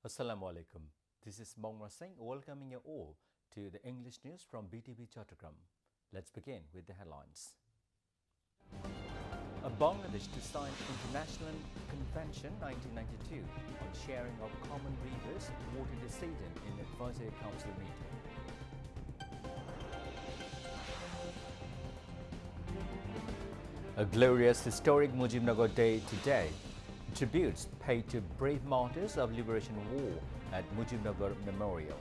Assalamu alaikum. This is Mongma Singh welcoming you all to the English news from BTV Chattogram. Let's begin with the headlines. Bangladesh to sign International Convention 1992 on sharing of common rivers water decision in Advisory Council meeting. A glorious historic Mujibnagar Day today. Tributes paid to brave martyrs of liberation war at Mujibnagar Memorial.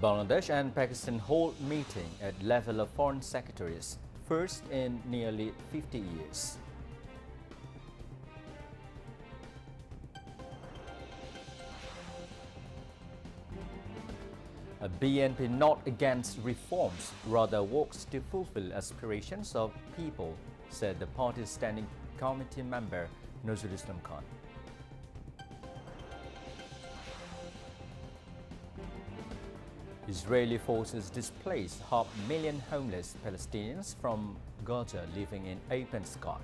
Bangladesh and Pakistan hold meeting at level of foreign secretaries, first in nearly 50 years. BNP not against reforms, rather works to fulfill aspirations of people, said the party's standing committee member Nazrul Islam Khan. Israeli forces displaced 500,000 homeless Palestinians from Gaza living in open sky.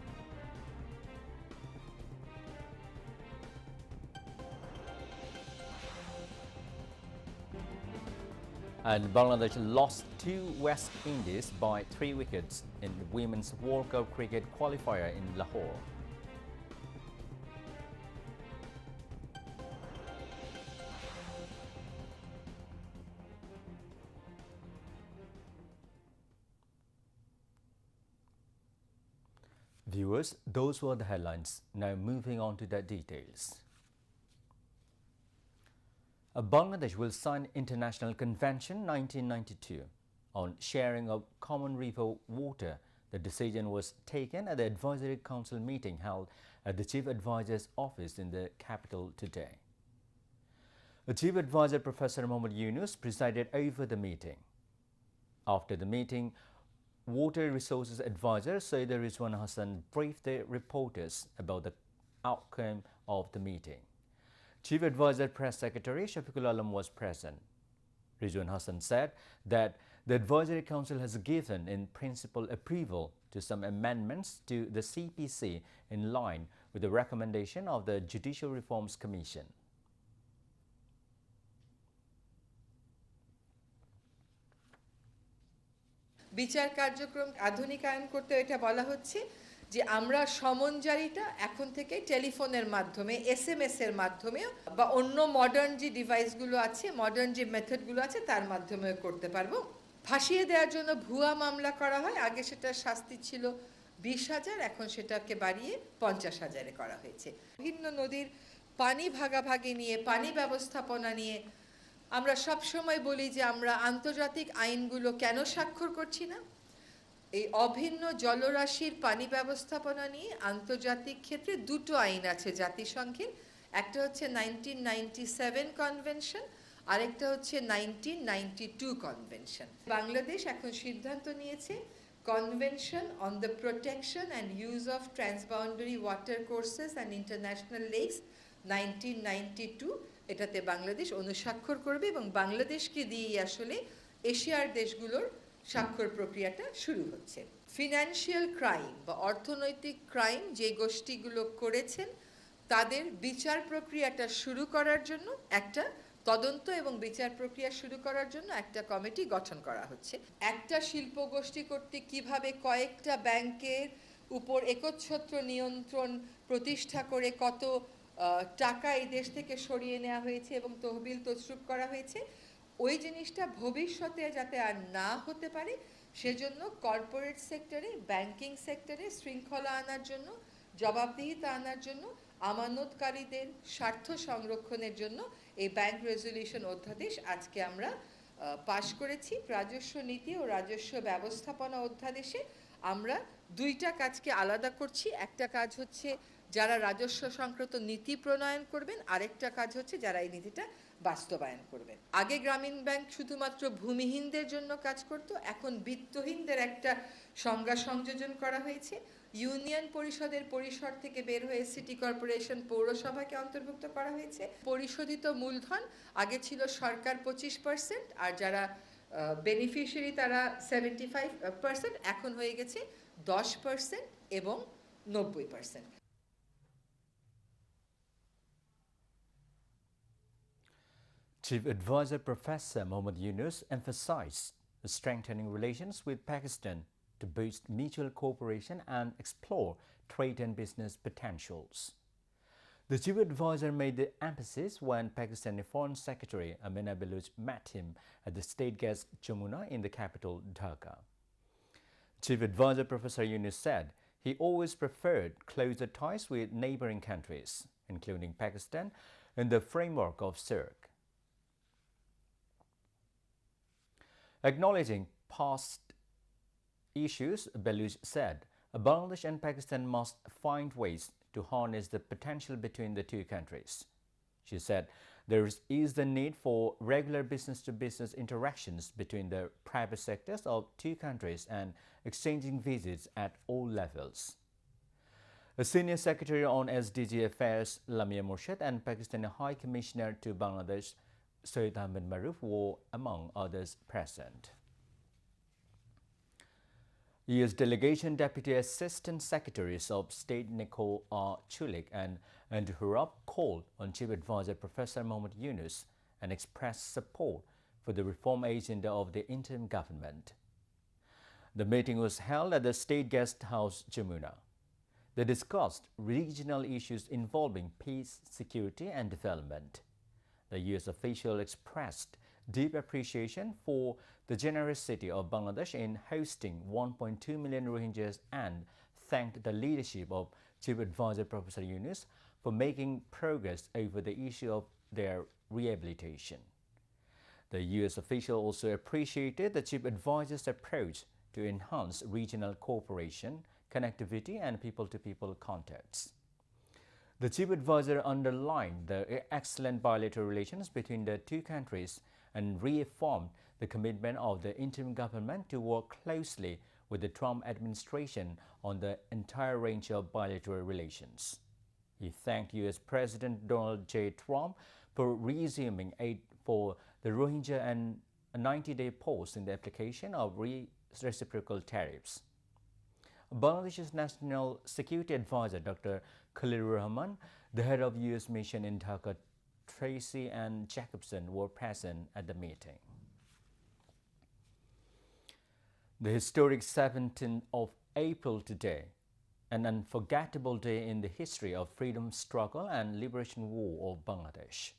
And Bangladesh lost to West Indies by 3 wickets in the Women's World Cup cricket qualifier in Lahore. Viewers, those were the headlines. Now moving on to the details. Bangladesh will sign International Convention 1992 on sharing of common river water. The decision was taken at the Advisory Council meeting held at the Chief Advisor's office in the capital today. The Chief Advisor Professor Mohammad Yunus presided over the meeting. After the meeting, Water Resources Advisor Sayyid Rizwan Hassan briefed the reporters about the outcome of the meeting. Chief Advisor Press Secretary Shafiqul Alam was present. Rizwan Hassan said that the Advisory Council has given in principle approval to some amendments to the CPC in line with the recommendation of the Judicial Reforms Commission. বিচার কার্যক্রম আধুনিকায়ন করতে এটা বলা হচ্ছে যে আমরা সমনজারিটা এখন থেকে টেলিফোনের মাধ্যমে এসএমএস এর মাধ্যমে বা অন্য মডার্ন যে ডিভাইসগুলো আছে মডার্ন যে মেথডগুলো আছে তার মাধ্যমে করতে পারবো ফাঁসিয়ে দেওয়ার জন্য ভুয়া মামলা করা হয় আগে সেটা শাস্তি ছিল 20,000 এখন সেটাকে বাড়িয়ে 50,000 করা হয়েছে বিভিন্ন নদীর পানি ভাগাভাগি নিয়ে পানি ব্যবস্থাপনা নিয়ে আমরা সব সময় বলি যে আমরা আন্তর্জাতিক আইনগুলো কেন স্বাক্ষর করছি না এই অভিন্ন জলরাশির পানি ব্যবস্থাপনা নিয়ে আন্তর্জাতিক ক্ষেত্রে দুটো আইন আছে জাতিসংঘের একটা হচ্ছে 1997 কনভেনশন আরেকটা হচ্ছে 1992 কনভেনশন বাংলাদেশ এখন সিদ্ধান্ত নিয়েছে convention on the protection and use of transboundary water courses and international lakes 1992 এটাতে বাংলাদেশ অনুস্বাক্ষর করবে এবং বাংলাদেশকে দিয়ে আসলে এশিয়ার দেশগুলোর স্বাক্ষর প্রক্রিয়াটা শুরু হচ্ছে ফিনান্সিয়াল ক্রাইম বা অর্থনৈতিক ক্রাইম যে গোষ্ঠীগুলো করেছেন তাদের বিচার প্রক্রিয়াটা শুরু করার জন্য একটা তদন্ত এবং বিচার প্রক্রিয়া শুরু করার জন্য একটা কমিটি গঠন করা হচ্ছে একটা শিল্প গোষ্ঠী কর্তৃক কিভাবে কয়েকটা ব্যাংকের উপর একচ্ছত্র নিয়ন্ত্রণ প্রতিষ্ঠা করে কত টাকা এই দেশ থেকে সরিয়ে নেওয়া হয়েছে এবং তহবিল তছরুপ করা হয়েছে ওই জিনিসটা ভবিষ্যতে যাতে আর না হতে পারে সেজন্য কর্পোরেট সেক্টরে ব্যাংকিং সেক্টরে শৃঙ্খলা আনার জন্য জবাবদিহিতা আনার জন্য আমানতকারীদের স্বার্থ সংরক্ষণের জন্য এই ব্যাংক রেজুলিউশন অধ্যাদেশ আজকে আমরা পাশ করেছি রাজস্ব নীতি ও রাজস্ব ব্যবস্থাপনা অধ্যাদেশে আমরা দুইটা কাজকে আলাদা করছি একটা কাজ হচ্ছে যারা রাজস্ব সংক্রান্ত নীতি প্রণয়ন করবেন আরেকটা কাজ হচ্ছে যারা এই নীতিটা বাস্তবায়ন করবেন আগে গ্রামীণ ব্যাংক শুধুমাত্র ভূমিহীনদের জন্য কাজ করত এখন বিত্তহীনদের একটা সংজ্ঞা সংযোজন করা হয়েছে ইউনিয়ন পরিষদের পরিসর থেকে বের হয়ে সিটি কর্পোরেশন পৌরসভাকে অন্তর্ভুক্ত করা হয়েছে পরিশোধিত মূলধন আগে ছিল সরকার 25% আর যারা বেনিফিশিয়ারি তারা 75% এখন হয়ে গেছে 10% এবং 90%। Chief Advisor Professor Mohammad Yunus emphasized strengthening relations with Pakistan to boost mutual cooperation and explore trade and business potentials. The chief advisor made the emphasis when Pakistani Foreign Secretary Amina Baluch met him at the state guest Jamuna in the capital Dhaka. Chief Advisor Professor Yunus said he always preferred closer ties with neighboring countries, including Pakistan, in the framework of CIRC. Acknowledging past issues, Baluch said Bangladesh and Pakistan must find ways to harness the potential between the two countries. She said there is the need for regular business-to-business interactions between the private sectors of two countries and exchanging visits at all levels. A senior secretary on SDG Affairs, Lamia Murshid, and Pakistani High Commissioner to Bangladesh, Syed Ahmed Maruf, were among others present. U.S. Delegation Deputy Assistant Secretaries of State Nicole R. Chulik and Andrew Hurab called on Chief Advisor Professor Mohammad Yunus and expressed support for the reform agenda of the interim government. The meeting was held at the State Guest House, Jamuna. They discussed regional issues involving peace, security, and development. The U.S. official expressed deep appreciation for the generosity of Bangladesh in hosting 1.2 million Rohingyas and thanked the leadership of Chief Advisor Professor Yunus for making progress over the issue of their rehabilitation. The U.S. official also appreciated the Chief Advisor's approach to enhance regional cooperation, connectivity, and people-to-people contacts. The Chief Advisor underlined the excellent bilateral relations between the two countries and reaffirmed the commitment of the interim government to work closely with the Trump administration on the entire range of bilateral relations. He thanked U.S. President Donald J. Trump for resuming aid for the Rohingya and a 90-day pause in the application of reciprocal tariffs. Bangladesh's National Security Advisor Dr. Khalil Rahman, the head of U.S. mission in Dhaka, Tracy and Jacobson were present at the meeting. The historic 17th of April today, an unforgettable day in the history of freedom struggle and liberation war of Bangladesh.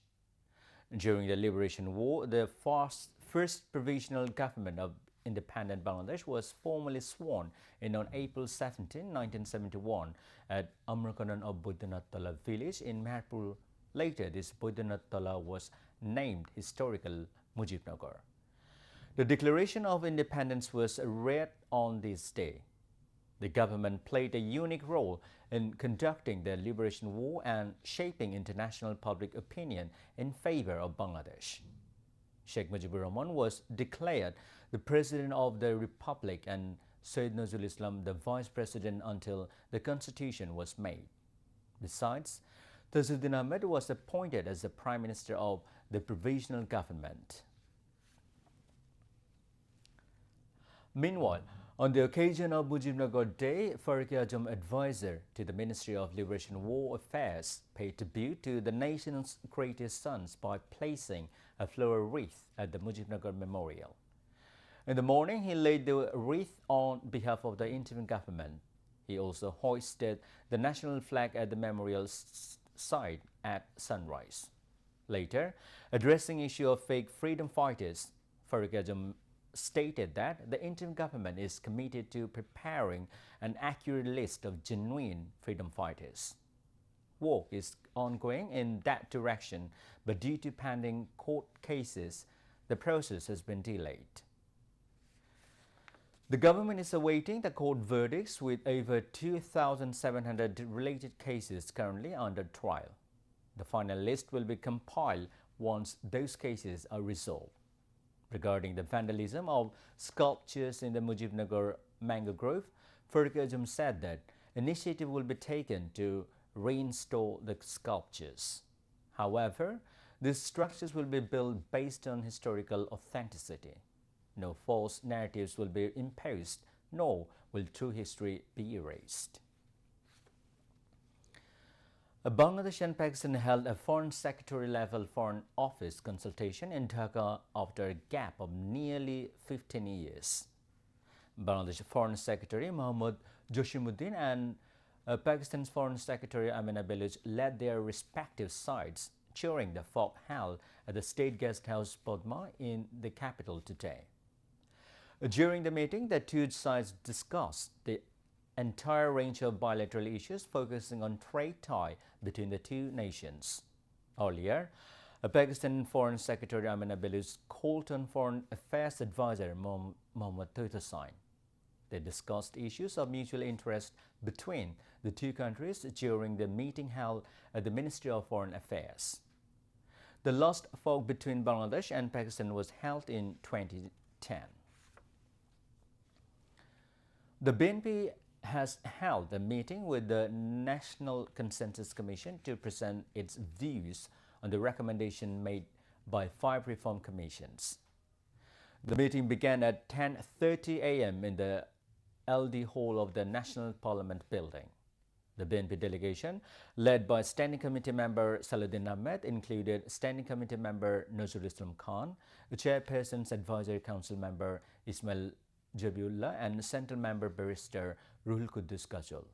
During the liberation war, the first provisional government of independent Bangladesh was formally sworn in on April 17, 1971 at Amrakanan of Buddhanath Tala village in Meherpur. Later, this Buddhanath Tala was named historical Mujibnagar. The Declaration of Independence was read on this day. The government played a unique role in conducting the liberation war and shaping international public opinion in favor of Bangladesh. Sheikh Mujibur Rahman was declared the President of the Republic and Syed Nazrul Islam the Vice President until the Constitution was made. Besides, Tajuddin Ahmed was appointed as the Prime Minister of the Provisional Government. Meanwhile, on the occasion of Mujibnagar Day, Farooq-e-Azam, advisor to the Ministry of Liberation War Affairs, paid tribute to the nation's greatest sons by placing a floral wreath at the Mujibnagar Memorial. In the morning, he laid the wreath on behalf of the interim government. He also hoisted the national flag at the memorial site at sunrise. Later, addressing the issue of fake freedom fighters, Farooq-e-Azam stated that the interim government is committed to preparing an accurate list of genuine freedom fighters. Work is ongoing in that direction, but due to pending court cases, the process has been delayed. The government is awaiting the court verdicts with over 2,700 related cases currently under trial. The final list will be compiled once those cases are resolved. Regarding the vandalism of sculptures in the Mujibnagar mango grove, Farooq-e-Azam said that initiative will be taken to reinstall the sculptures. However, these structures will be built based on historical authenticity. No false narratives will be imposed nor will true history be erased. Bangladesh and Pakistan held a Foreign Secretary level Foreign Office consultation in Dhaka after a gap of nearly 15 years. Bangladesh Foreign Secretary Mohammad Joshimuddin and Pakistan's Foreign Secretary Amina Beluch led their respective sides during the FOC held at the State Guest House Padma in the capital today. During the meeting, the two sides discussed the entire range of bilateral issues focusing on trade tie between the two nations. Earlier, Pakistan Foreign Secretary Amina Beluch called on Foreign Affairs Advisor Mohammad Totasain. They discussed issues of mutual interest between the two countries during the meeting held at the Ministry of Foreign Affairs. The last FOC between Bangladesh and Pakistan was held in 2010. The BNP has held a meeting with the National Consensus Commission to present its views on the recommendation made by 5 reform commissions. The meeting began at 10:30 a.m. in the LD Hall of the National Parliament building. The BNP delegation, led by Standing Committee member Saluddin Ahmed, included Standing Committee member Nazrul Islam Khan, Chairperson's Advisory Council member Ismail Jabiullah, and Central Member Barrister Ruhul Quddus Kajol.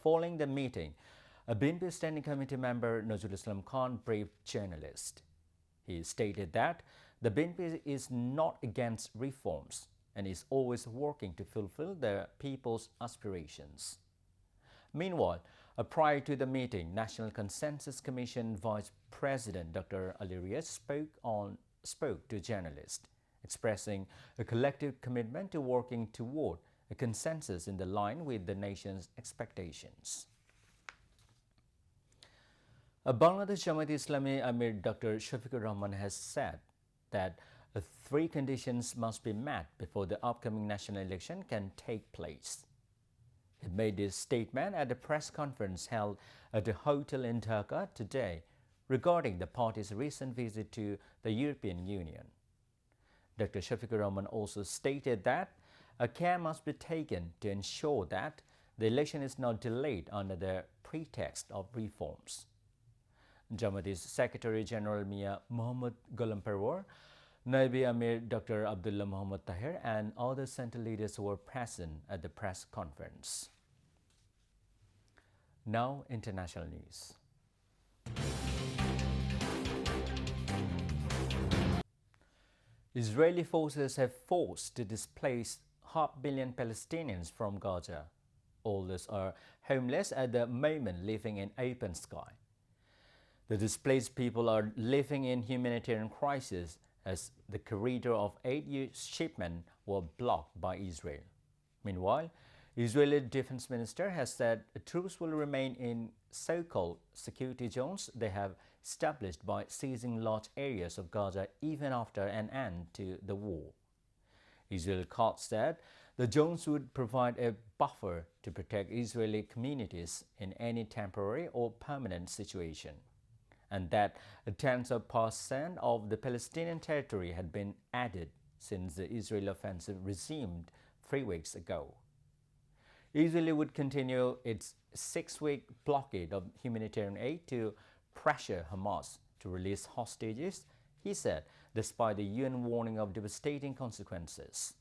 Following the meeting, a BNP Standing Committee member Nazrul Islam Khan briefed journalists. He stated that the BNP is not against reforms and is always working to fulfill the people's aspirations. Meanwhile, prior to the meeting, National Consensus Commission Vice President Dr. Ali Riyaz spoke to journalists, expressing a collective commitment to working toward a consensus in the line with the nation's expectations. Bangladesh Jamaat Islami Amir Dr. Shafiqur Rahman has said that 3 conditions must be met before the upcoming national election can take place. He made this statement at a press conference held at a hotel in Dhaka today regarding the party's recent visit to the European Union. Dr. Shafiqur Rahman also stated that a care must be taken to ensure that the election is not delayed under the pretext of reforms. Jamaat's Secretary General Mia Muhammad Ghulam Parwar, Naibi Amir Dr. Abdullah Muhammad Tahir, and other central leaders were present at the press conference. Now, international news. Israeli forces have forced to displace 500 million Palestinians from Gaza. All these are homeless at the moment, living in open sky. The displaced people are living in humanitarian crisis as the corridor of aid shipment were blocked by Israel. Meanwhile, Israeli Defense Minister has said troops will remain in so-called security zones they have established by seizing large areas of Gaza even after an end to the war. Israel court said the zones would provide a buffer to protect Israeli communities in any temporary or permanent situation, and that tens of percent of the Palestinian territory had been added since the Israeli offensive resumed 3 weeks ago. Israel would continue its 6-week blockade of humanitarian aid to pressure Hamas to release hostages, he said, despite the UN warning of devastating consequences.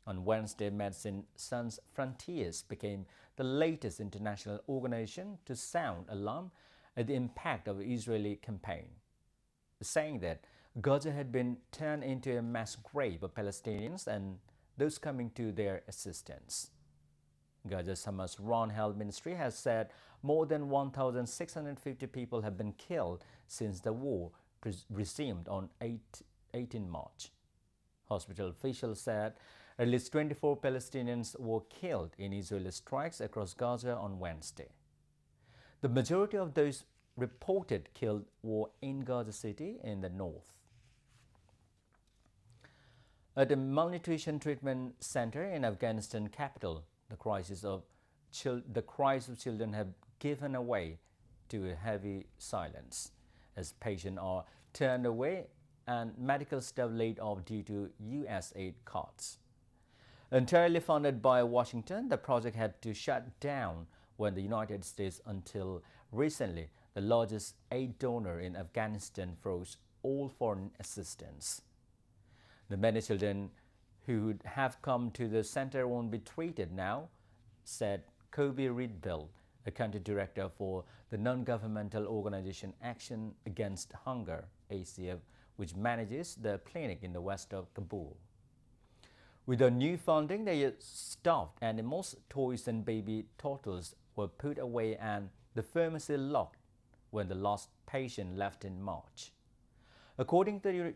On Wednesday, Medicine Sans Frontiers became the latest international organization to sound alarm at the impact of the Israeli campaign, saying that Gaza had been turned into a mass grave of Palestinians and those coming to their assistance. Gaza's Hamas-run Health Ministry has said more than 1,650 people have been killed since the war resumed on 18 March. Hospital officials said at least 24 Palestinians were killed in Israeli strikes across Gaza on Wednesday. The majority of those reported killed were in Gaza City in the north. At a malnutrition treatment center in Afghanistan capital, the cries of children have given way to a heavy silence as patients are turned away and medical staff laid off due to U.S. aid cuts. Entirely funded by Washington, the project had to shut down when the United States, until recently the largest aid donor in Afghanistan, froze all foreign assistance. The many children who would have come to the center won't be treated now, said Khobor, a country director for the non-governmental organization Action Against Hunger, ACF, which manages the clinic in the west of Khobor. With the new funding, the stuffed animals, toys and baby turtles were put away and the pharmacy locked when the last patient left in March. According to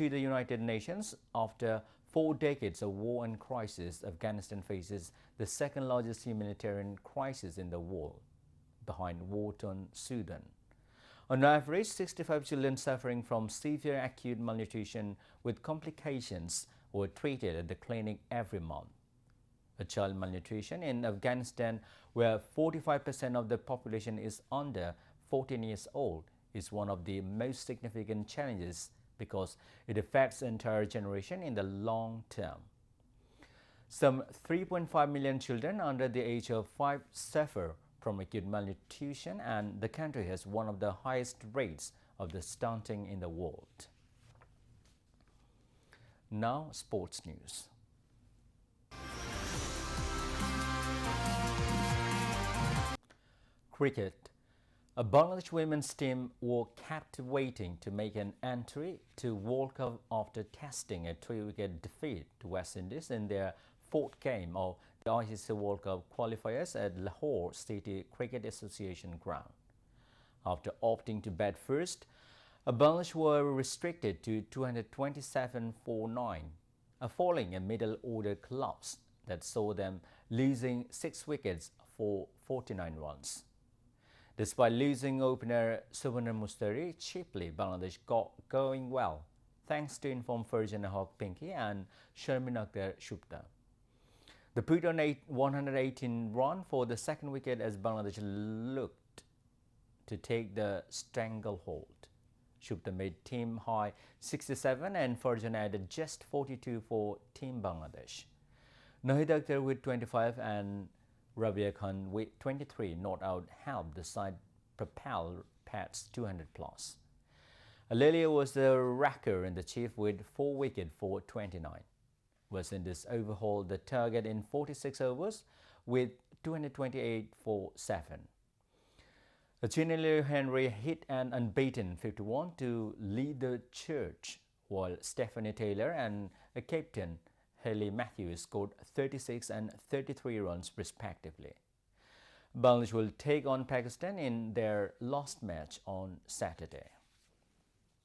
the United Nations, after 4 decades of war and crisis, Afghanistan faces the second largest humanitarian crisis in the world, behind war-torn Sudan. On average, 65 children suffering from severe acute malnutrition with complications were treated at the clinic every month. A child malnutrition in Afghanistan, where 45% of the population is under 14 years old, is one of the most significant challenges because it affects an entire generation in the long term. Some 3.5 million children under the age of 5 suffer from acute malnutrition, and the country has one of the highest rates of the stunting in the world. Now, sports news. Cricket. A Bangladesh women's team were kept waiting to make an entry to World Cup after testing a 3-wicket defeat to West Indies in their 4th game of the ICC World Cup qualifiers at Lahore City Cricket Association ground. After opting to bat first, Bangladesh were restricted to 227 for 9, following a middle-order collapse that saw them losing 6 wickets for 49 runs. Despite losing opener Subarna Mustari cheaply, Bangladesh got going well, thanks to informed Farjana Haq Pinky and Sharmin Akhtar Shubta. They put on 118 runs for the 2nd wicket as Bangladesh looked to take the stranglehold. Shubta made team high 67 and Farjana added just 42 for Team Bangladesh. Nahid Akhtar with 25 and Rabia Khan with 23 not out helped the side propel past 200 plus. Alelia was the racker in the chief with 4 wickets for 29. West Indies overhauled the target in 46 overs with 228 for 7. Chinelio Henry hit an unbeaten 51 to lead the charge, while Stephanie Taylor and captain Haley Matthews scored 36 and 33 runs respectively. Bangladesh will take on Pakistan in their last match on Saturday.